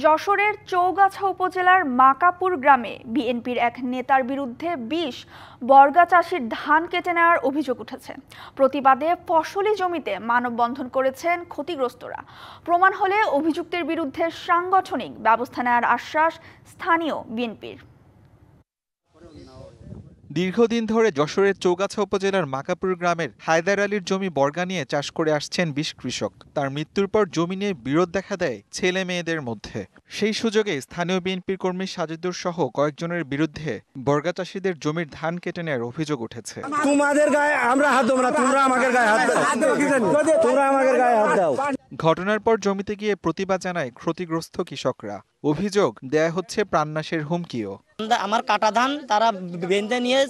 যশোরের চৌগাছা উপজেলার মাকাপুর গ্রামে বিএনপির এক নেতার বিরুদ্ধে ২০ বর্গা চাষির ধান কেটে নেওয়ার অভিযোগ উঠেছে। প্রতিবাদে ফসলি জমিতে মানববন্ধন করেছেন ক্ষতিগ্রস্তরা। প্রমাণ হলে অভিযুক্তের বিরুদ্ধে সাংগঠনিক ব্যবস্থা নেওয়ার আশ্বাস স্থানীয় বিএনপির। দীর্ঘদিন ধরে যশোরের চৌগাছা উপজেলার মাকাপুর গ্রামের হায়দার আলীর জমি বর্গা নিয়ে চাষ করে আসছেন ২০ কৃষক। তার মৃত্যুর পর জমি নিয়ে বিরোধ দেখা দেয় ছেলে মেয়েদের মধ্যে। সেই সুযোগে স্থানীয় বিএনপির কর্মী সাজিদুর সহ কয়েকজনের বিরুদ্ধে বর্গা চাষীদের জমির ধান কেটে নেওয়ার অভিযোগ উঠেছে। তোমাদের গায়ে আমরা হাত দেব না, তোমরা আমাদের গায়ে হাত দাও, তোমরা আমাদের গায়ে হাত দাও। ঘটনার পর জমিতে গিয়ে প্রতিবাদ জানায় ক্ষতিগ্রস্ত কৃষকরা। অভিযোগ দেয়া হচ্ছে প্রাণনাশের হুমকিও। আমার কাটা ধান তারা বেঁধে নিয়ে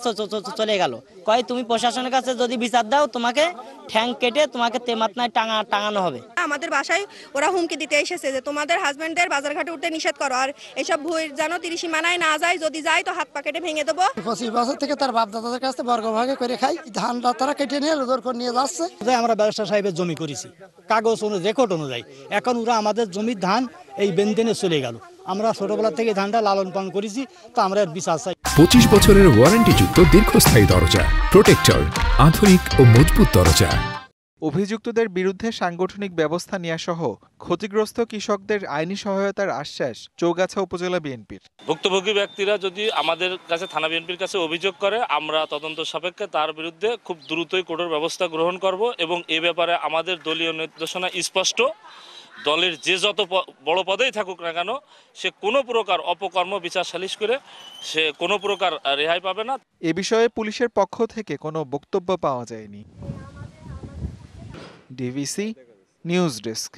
চলে গেল। কয় তুমি প্রশাসনের কাছে যদি বিচার দাও তোমাকে ঠ্যাং কেটে তোমাকে তেমাতনায় টাঙানো হবে। আমাদের বাসায় ওরা হুমকি দিতে এসেছে যে তোমাদের হাজবেন্ডদের বাজারঘাটে উঠতে নিষেধ করো, আর এইসব ভুঁই যেন ৩০ সীমানায় না যায়, যদি যায় তো হাত পা কেটে ভেঙে দেবো। ২৫ বছর থেকে তার বাপ দাদাদের কাছে বর্গভাগে করে খাই, ধানটা তারা কেটে নিয়ে লোদর করে নিয়ে যাচ্ছে। আমরা ব্যারিস্টার সাহেবের জমি করেছি কাগজ রেকর্ড অনুযায়ী, এখন ওরা আমাদের জমির ধান এই বেনদেনে চলে গেল। আমরা ছোটবেলা থেকে ধানটা লালন পালন করেছি, তো আমরা বিচার চাই। ২৫ বছরের ওয়ারেন্টিযুক্ত দীর্ঘস্থায়ী দরজা প্রোটেক্টর, আধুনিক ও মজবুত দরজা। অভিযুক্তদের বিরুদ্ধে সাংগঠনিক ব্যবস্থা নেওয়া সহ ক্ষতিগ্রস্ত কৃষকদের আইনি সহায়তার আশ্বাস চৌগাছা উপজেলা বিএনপির। ভুক্তভোগী ব্যক্তিরা যদি আমাদের কাছে থানা বিএনপির কাছে অভিযোগ করে, আমরা তদন্ত সাপেক্ষে তার বিরুদ্ধে খুব দ্রুতই কঠোর ব্যবস্থা গ্রহণ করব এবং এ ব্যাপারে আমাদের দলীয় নির্দেশনা স্পষ্ট। দলের যে যত বড় পদেই থাকুক না কেন, সে কোনো প্রকার অপকর্ম বিচার সালিশ করে সে কোনো প্রকার রেহাই পাবে না। এ বিষয়ে পুলিশের পক্ষ থেকে কোনো বক্তব্য পাওয়া যায়নি। DVC news desk.